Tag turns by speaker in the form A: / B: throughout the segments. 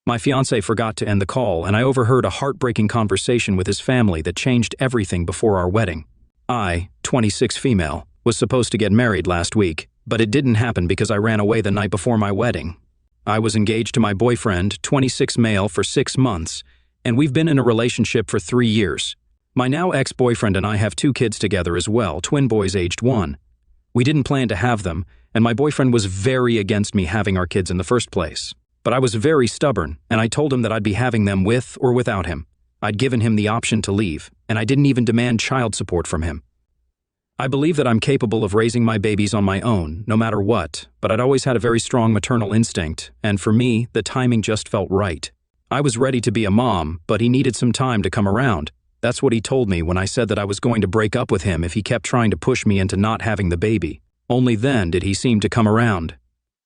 A: My fiancé forgot to end the call, and I overheard a heartbreaking conversation with his family that changed everything before our wedding. I, 26 female, was supposed to get married last week, but it didn't happen because I ran away the night before my wedding. I was engaged to my boyfriend, 26 male, for 6 months, and we've been in a relationship for 3 years. My now ex-boyfriend and I have 2 kids together as well, twin boys aged 1. We didn't plan to have them, and my boyfriend was very against me having our kids in the first place. But I was very stubborn, and I told him that I'd be having them with or without him. I'd given him the option to leave, and I didn't even demand child support from him. I believe that I'm capable of raising my babies on my own, no matter what, but I'd always had a very strong maternal instinct, and for me, the timing just felt right. I was ready to be a mom, but he needed some time to come around. That's what he told me when I said that I was going to break up with him if he kept trying to push me into not having the baby. Only then did he seem to come around.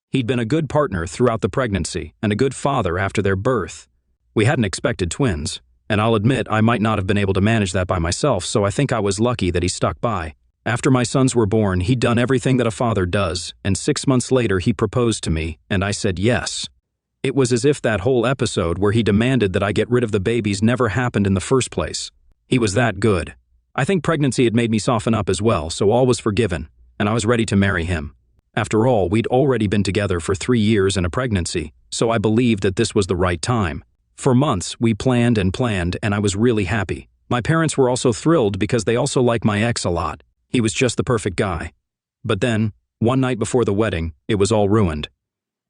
A: He'd been a good partner throughout the pregnancy and a good father after their birth. We hadn't expected twins, and I'll admit I might not have been able to manage that by myself, so I think I was lucky that he stuck by. After my sons were born, he'd done everything that a father does, and 6 months later he proposed to me, and I said yes. It was as if that whole episode where he demanded that I get rid of the babies never happened in the first place. He was that good. I think pregnancy had made me soften up as well, so all was forgiven, and I was ready to marry him. After all, we'd already been together for 3 years in a pregnancy, so I believed that this was the right time. For months, we planned, and I was really happy. My parents were also thrilled because they also like my ex a lot. He was just the perfect guy. But then, one night before the wedding, it was all ruined.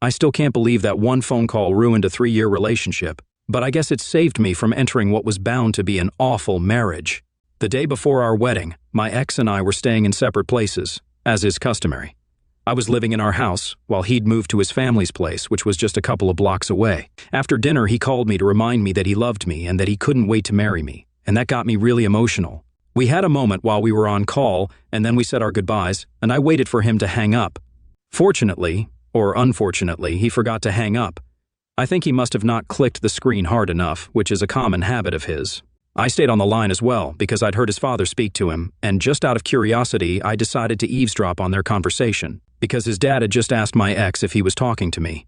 A: I still can't believe that one phone call ruined a 3-year relationship, but I guess it saved me from entering what was bound to be an awful marriage. The day before our wedding, my ex and I were staying in separate places, as is customary. I was living in our house, while he'd moved to his family's place, which was just a couple of blocks away. After dinner, he called me to remind me that he loved me and that he couldn't wait to marry me, and that got me really emotional. We had a moment while we were on call, and then we said our goodbyes, and I waited for him to hang up. Fortunately, or unfortunately, he forgot to hang up. I think he must have not clicked the screen hard enough, which is a common habit of his. I stayed on the line as well, because I'd heard his father speak to him, and just out of curiosity, I decided to eavesdrop on their conversation, because his dad had just asked my ex if he was talking to me.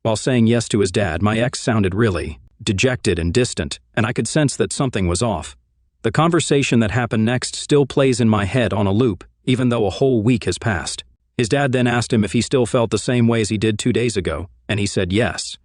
A: While saying yes to his dad, my ex sounded really dejected and distant, and I could sense that something was off. The conversation that happened next still plays in my head on a loop, even though a whole week has passed. His dad then asked him if he still felt the same way as he did 2 days ago, and he said yes.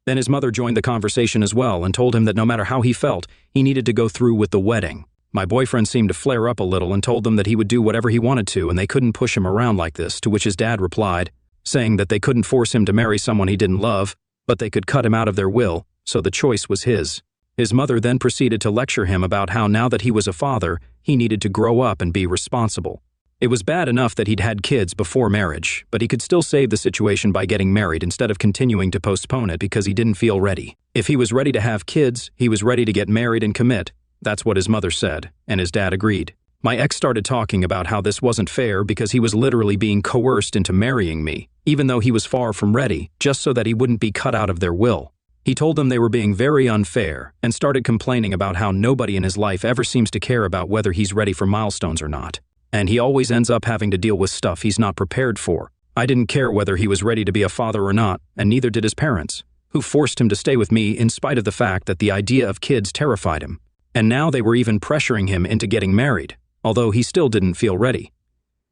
A: Then his mother joined the conversation as well and told him that no matter how he felt, he needed to go through with the wedding. My boyfriend seemed to flare up a little and told them that he would do whatever he wanted to and they couldn't push him around like this, to which his dad replied, saying that they couldn't force him to marry someone he didn't love, but they could cut him out of their will, so the choice was his. His mother then proceeded to lecture him about how now that he was a father, he needed to grow up and be responsible. It was bad enough that he'd had kids before marriage, but he could still save the situation by getting married instead of continuing to postpone it because he didn't feel ready. If he was ready to have kids, he was ready to get married and commit. That's what his mother said, and his dad agreed. My ex started talking about how this wasn't fair because he was literally being coerced into marrying me, even though he was far from ready, just so that he wouldn't be cut out of their will. He told them they were being very unfair and started complaining about how nobody in his life ever seems to care about whether he's ready for milestones or not. And he always ends up having to deal with stuff he's not prepared for. I didn't care whether he was ready to be a father or not, and neither did his parents, who forced him to stay with me in spite of the fact that the idea of kids terrified him. And now they were even pressuring him into getting married, although he still didn't feel ready.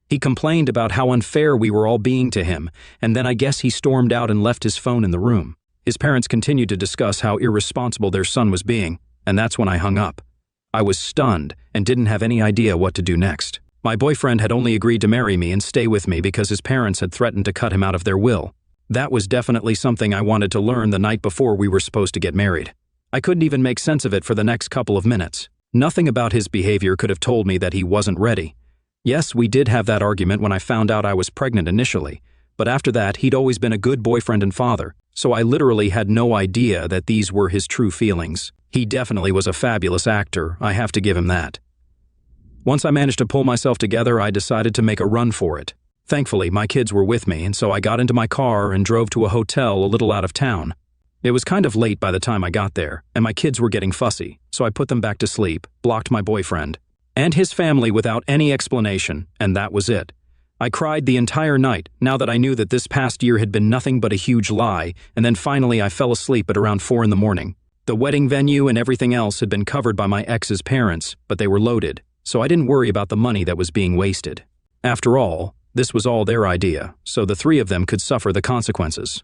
A: He complained about how unfair we were all being to him, and then I guess he stormed out and left his phone in the room. His parents continued to discuss how irresponsible their son was being, and that's when I hung up. I was stunned and didn't have any idea what to do next. My boyfriend had only agreed to marry me and stay with me because his parents had threatened to cut him out of their will. That was definitely something I wanted to learn the night before we were supposed to get married. I couldn't even make sense of it for the next couple of minutes. Nothing about his behavior could have told me that he wasn't ready. Yes, we did have that argument when I found out I was pregnant initially, but after that, he'd always been a good boyfriend and father, so I literally had no idea that these were his true feelings. He definitely was a fabulous actor, I have to give him that. Once I managed to pull myself together, I decided to make a run for it. Thankfully, my kids were with me, and so I got into my car and drove to a hotel a little out of town. It was kind of late by the time I got there, and my kids were getting fussy, so I put them back to sleep, blocked my boyfriend, and his family without any explanation, and that was it. I cried the entire night, now that I knew that this past year had been nothing but a huge lie, and then finally I fell asleep at around 4 in the morning. The wedding venue and everything else had been covered by my ex's parents, but they were loaded, so I didn't worry about the money that was being wasted. After all, this was all their idea, so the 3 of them could suffer the consequences.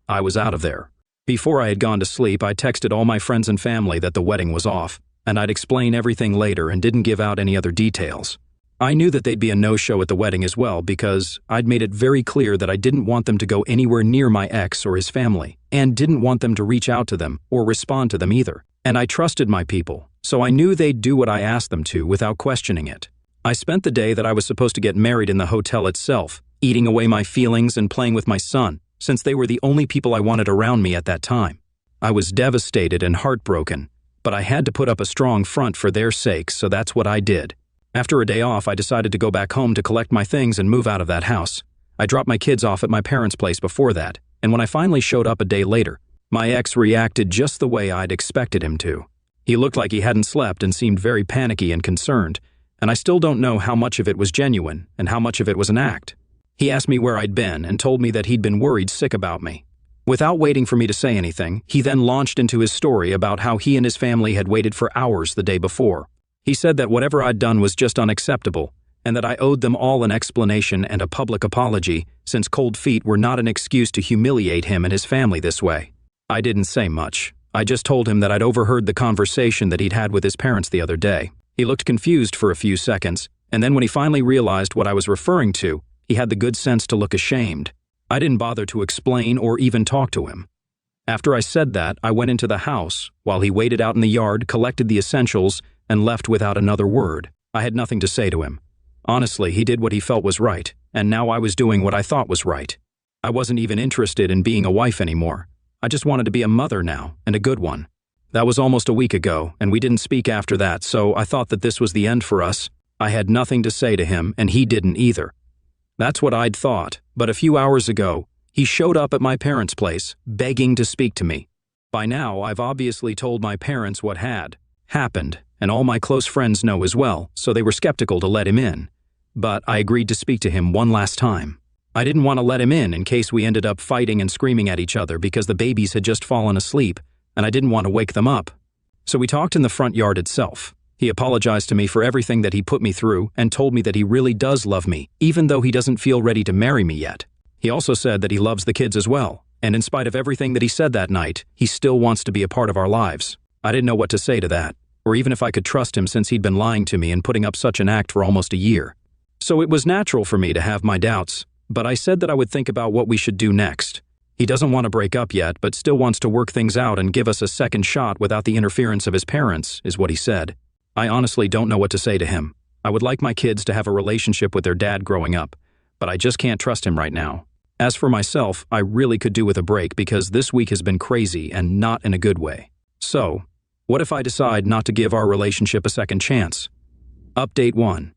A: I was out of there. Before I had gone to sleep, I texted all my friends and family that the wedding was off, and I'd explain everything later and didn't give out any other details. I knew that they'd be a no-show at the wedding as well because I'd made it very clear that I didn't want them to go anywhere near my ex or his family, and didn't want them to reach out to them or respond to them either. And I trusted my people, so I knew they'd do what I asked them to without questioning it. I spent the day that I was supposed to get married in the hotel itself, eating away my feelings and playing with my son, since they were the only people I wanted around me at that time. I was devastated and heartbroken, but I had to put up a strong front for their sakes, so that's what I did. After a day off, I decided to go back home to collect my things and move out of that house. I dropped my kids off at my parents' place before that, and when I finally showed up a day later, my ex reacted just the way I'd expected him to. He looked like he hadn't slept and seemed very panicky and concerned, and I still don't know how much of it was genuine and how much of it was an act. He asked me where I'd been and told me that he'd been worried sick about me. Without waiting for me to say anything, he then launched into his story about how he and his family had waited for hours the day before. He said that whatever I'd done was just unacceptable, and that I owed them all an explanation and a public apology, since cold feet were not an excuse to humiliate him and his family this way. I didn't say much. I just told him that I'd overheard the conversation that he'd had with his parents the other day. He looked confused for a few seconds, and then when he finally realized what I was referring to, he had the good sense to look ashamed. I didn't bother to explain or even talk to him. After I said that, I went into the house, while he waited out in the yard, collected the essentials, and left without another word. I had nothing to say to him. Honestly, he did what he felt was right, and now I was doing what I thought was right. I wasn't even interested in being a wife anymore. I just wanted to be a mother now, and a good one. That was almost a week ago, and we didn't speak after that, so I thought that this was the end for us. I had nothing to say to him, and he didn't either. That's what I'd thought, but a few hours ago, he showed up at my parents' place, begging to speak to me. By now, I've obviously told my parents what had happened, and all my close friends know as well, so they were skeptical to let him in. But I agreed to speak to him one last time. I didn't want to let him in case we ended up fighting and screaming at each other because the babies had just fallen asleep, and I didn't want to wake them up. So we talked in the front yard itself. He apologized to me for everything that he put me through and told me that he really does love me, even though he doesn't feel ready to marry me yet. He also said that he loves the kids as well, and in spite of everything that he said that night, he still wants to be a part of our lives. I didn't know what to say to that, or even if I could trust him since he'd been lying to me and putting up such an act for almost a year. So it was natural for me to have my doubts, but I said that I would think about what we should do next. He doesn't want to break up yet, but still wants to work things out and give us a second shot without the interference of his parents, is what he said. I honestly don't know what to say to him. I would like my kids to have a relationship with their dad growing up, but I just can't trust him right now. As for myself, I really could do with a break because this week has been crazy and not in a good way. So, what if I decide not to give our relationship a second chance? Update 1.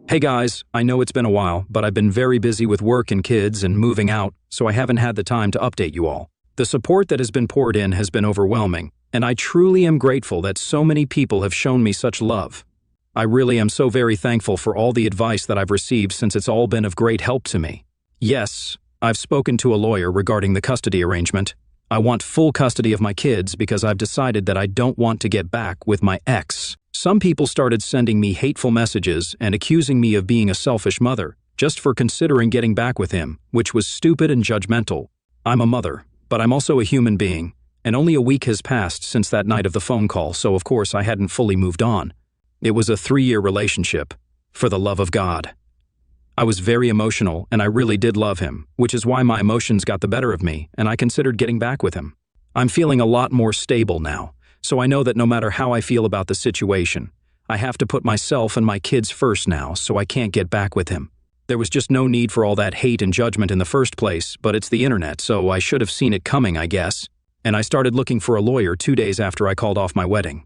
A: Hey guys, I know it's been a while, but I've been very busy with work and kids and moving out, so I haven't had the time to update you all. The support that has been poured in has been overwhelming, and I truly am grateful that so many people have shown me such love. I really am so very thankful for all the advice that I've received since it's all been of great help to me. Yes, I've spoken to a lawyer regarding the custody arrangement. I want full custody of my kids because I've decided that I don't want to get back with my ex. Some people started sending me hateful messages and accusing me of being a selfish mother just for considering getting back with him, which was stupid and judgmental. I'm a mother, but I'm also a human being, and only a week has passed since that night of the phone call, so of course I hadn't fully moved on. It was a 3-year relationship, for the love of God. I was very emotional, and I really did love him, which is why my emotions got the better of me, and I considered getting back with him. I'm feeling a lot more stable now, so I know that no matter how I feel about the situation, I have to put myself and my kids first now, so I can't get back with him. There was just no need for all that hate and judgment in the first place, but it's the internet, so I should have seen it coming, I guess. And I started looking for a lawyer 2 days after I called off my wedding.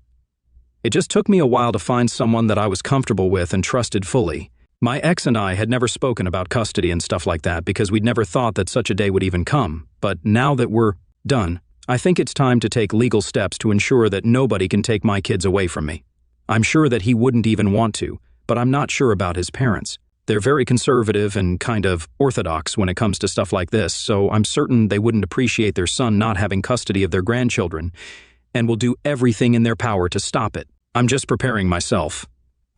A: It just took me a while to find someone that I was comfortable with and trusted fully. My ex and I had never spoken about custody and stuff like that because we'd never thought that such a day would even come, but now that we're done, I think it's time to take legal steps to ensure that nobody can take my kids away from me. I'm sure that he wouldn't even want to, but I'm not sure about his parents. They're very conservative and kind of orthodox when it comes to stuff like this, so I'm certain they wouldn't appreciate their son not having custody of their grandchildren, and will do everything in their power to stop it. I'm just preparing myself.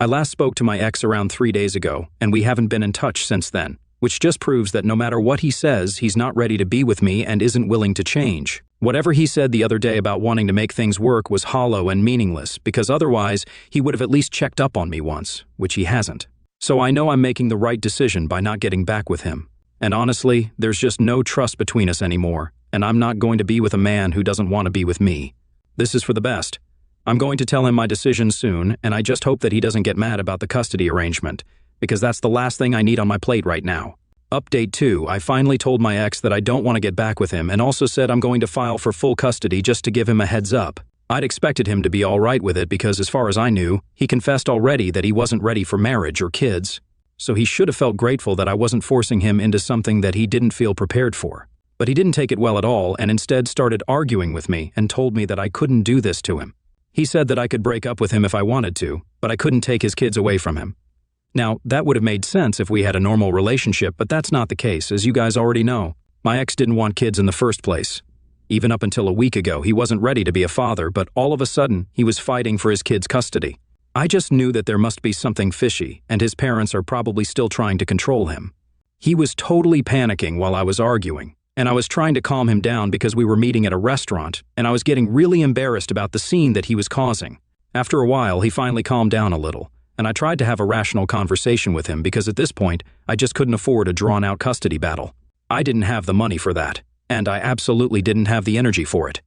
A: I last spoke to my ex around 3 days ago, and we haven't been in touch since then, which just proves that no matter what he says, he's not ready to be with me and isn't willing to change. Whatever he said the other day about wanting to make things work was hollow and meaningless, because otherwise he would have at least checked up on me once, which he hasn't. So I know I'm making the right decision by not getting back with him. And honestly, there's just no trust between us anymore, and I'm not going to be with a man who doesn't want to be with me. This is for the best. I'm going to tell him my decision soon, and I just hope that he doesn't get mad about the custody arrangement, because that's the last thing I need on my plate right now. Update 2, I finally told my ex that I don't want to get back with him and also said I'm going to file for full custody just to give him a heads up. I'd expected him to be all right with it because as far as I knew, he confessed already that he wasn't ready for marriage or kids, so he should have felt grateful that I wasn't forcing him into something that he didn't feel prepared for. But he didn't take it well at all and instead started arguing with me and told me that I couldn't do this to him. He said that I could break up with him if I wanted to, but I couldn't take his kids away from him. Now, that would have made sense if we had a normal relationship, but that's not the case, as you guys already know. My ex didn't want kids in the first place. Even up until a week ago, he wasn't ready to be a father, but all of a sudden, he was fighting for his kids' custody. I just knew that there must be something fishy, and his parents are probably still trying to control him. He was totally panicking while I was arguing, and I was trying to calm him down because we were meeting at a restaurant, and I was getting really embarrassed about the scene that he was causing. After a while, he finally calmed down a little, and I tried to have a rational conversation with him because at this point, I just couldn't afford a drawn-out custody battle. I didn't have the money for that, and I absolutely didn't have the energy for it.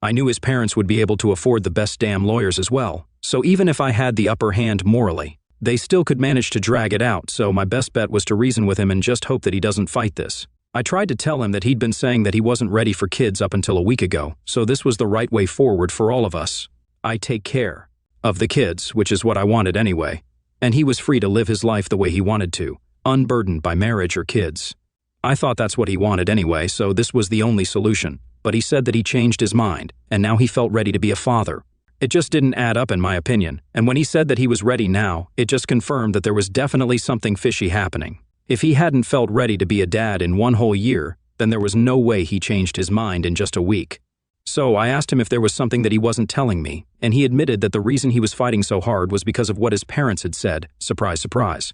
A: I knew his parents would be able to afford the best damn lawyers as well, so even if I had the upper hand morally, they still could manage to drag it out, so my best bet was to reason with him and just hope that he doesn't fight this. I tried to tell him that he'd been saying that he wasn't ready for kids up until a week ago, so this was the right way forward for all of us. I take care of the kids, which is what I wanted anyway, and he was free to live his life the way he wanted to, unburdened by marriage or kids. I thought that's what he wanted anyway, so this was the only solution, but he said that he changed his mind, and now he felt ready to be a father. It just didn't add up in my opinion, and when he said that he was ready now, it just confirmed that there was definitely something fishy happening. If he hadn't felt ready to be a dad in 1 whole year, then there was no way he changed his mind in just a week. So I asked him if there was something that he wasn't telling me, and he admitted that the reason he was fighting so hard was because of what his parents had said. Surprise, surprise.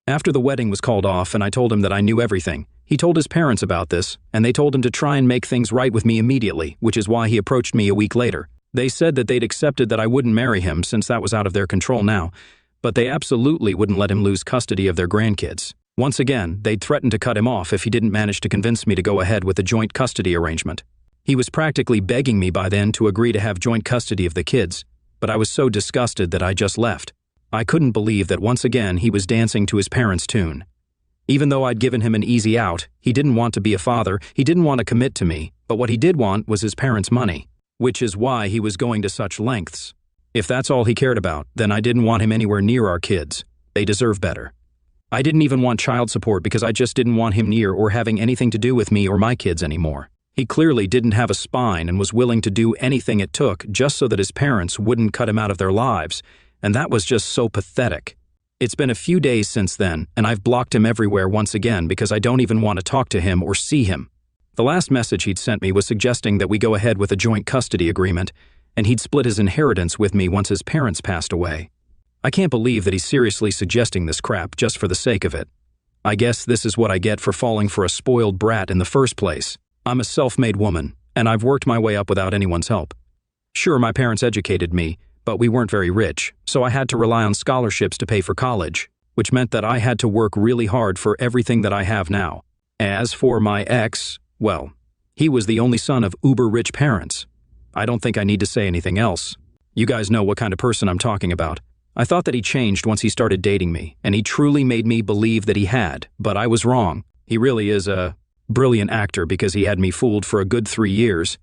A: After the wedding was called off and I told him that I knew everything, he told his parents about this, and they told him to try and make things right with me immediately, which is why he approached me a week later. They said that they'd accepted that I wouldn't marry him since that was out of their control now, but they absolutely wouldn't let him lose custody of their grandkids. Once again, they'd threatened to cut him off if he didn't manage to convince me to go ahead with the joint custody arrangement. He was practically begging me by then to agree to have joint custody of the kids, but I was so disgusted that I just left. I couldn't believe that once again he was dancing to his parents' tune. Even though I'd given him an easy out, he didn't want to be a father, he didn't want to commit to me, but what he did want was his parents' money, which is why he was going to such lengths. If that's all he cared about, then I didn't want him anywhere near our kids. They deserve better. I didn't even want child support because I just didn't want him near or having anything to do with me or my kids anymore. He clearly didn't have a spine and was willing to do anything it took just so that his parents wouldn't cut him out of their lives, and that was just so pathetic. It's been a few days since then, and I've blocked him everywhere once again because I don't even want to talk to him or see him. The last message he'd sent me was suggesting that we go ahead with a joint custody agreement, and he'd split his inheritance with me once his parents passed away. I can't believe that he's seriously suggesting this crap just for the sake of it. I guess this is what I get for falling for a spoiled brat in the first place. I'm a self-made woman, and I've worked my way up without anyone's help. Sure, my parents educated me, but we weren't very rich, so I had to rely on scholarships to pay for college, which meant that I had to work really hard for everything that I have now. As for my ex, well, he was the only son of uber-rich parents. I don't think I need to say anything else. You guys know what kind of person I'm talking about. I thought that he changed once he started dating me, and he truly made me believe that he had, but I was wrong. He really is a brilliant actor because he had me fooled for a good 3 years,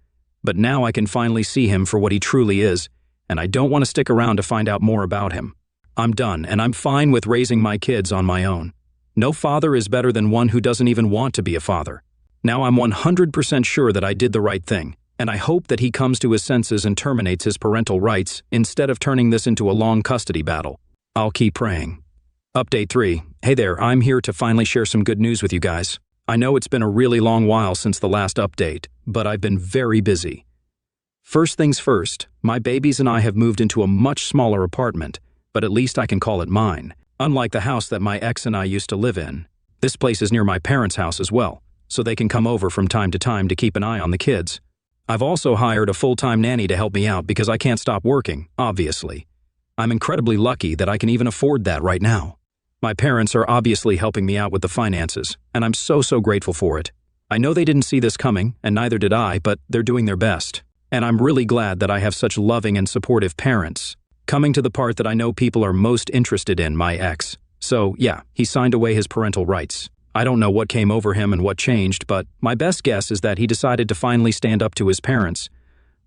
A: but now I can finally see him for what he truly is, and I don't want to stick around to find out more about him. I'm done, and I'm fine with raising my kids on my own. No father is better than one who doesn't even want to be a father. Now I'm 100% sure that I did the right thing, and I hope that he comes to his senses and terminates his parental rights instead of turning this into a long custody battle. I'll keep praying. Update 3. Hey there, I'm here to finally share some good news with you guys. I know it's been a really long while since the last update, but I've been very busy. First things first, my babies and I have moved into a much smaller apartment, but at least I can call it mine. Unlike the house that my ex and I used to live in, this place is near my parents' house as well, so they can come over from time to keep an eye on the kids. I've also hired a full-time nanny to help me out because I can't stop working, obviously. I'm incredibly lucky that I can even afford that right now. My parents are obviously helping me out with the finances, and I'm so grateful for it. I know they didn't see this coming, and neither did I, but they're doing their best. And I'm really glad that I have such loving and supportive parents. Coming to the part that I know people are most interested in, my ex. So, yeah, he signed away his parental rights. I don't know what came over him and what changed, but my best guess is that he decided to finally stand up to his parents.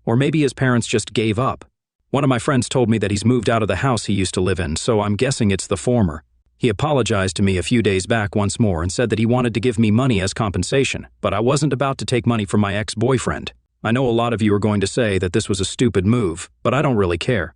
A: Or maybe his parents just gave up. One of my friends told me that he's moved out of the house he used to live in, so I'm guessing it's the former. He apologized to me a few days back once more and said that he wanted to give me money as compensation, but I wasn't about to take money from my ex-boyfriend. I know a lot of you are going to say that this was a stupid move, but I don't really care.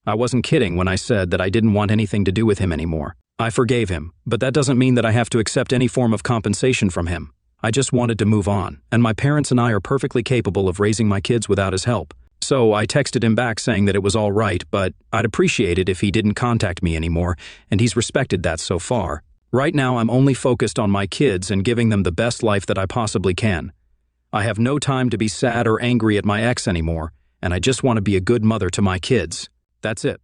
A: I wasn't kidding when I said that I didn't want anything to do with him anymore. I forgave him, but that doesn't mean that I have to accept any form of compensation from him. I just wanted to move on, and my parents and I are perfectly capable of raising my kids without his help. So I texted him back saying that it was all right, but I'd appreciate it if he didn't contact me anymore, and he's respected that so far. Right now I'm only focused on my kids and giving them the best life that I possibly can. I have no time to be sad or angry at my ex anymore, and I just want to be a good mother to my kids. That's it.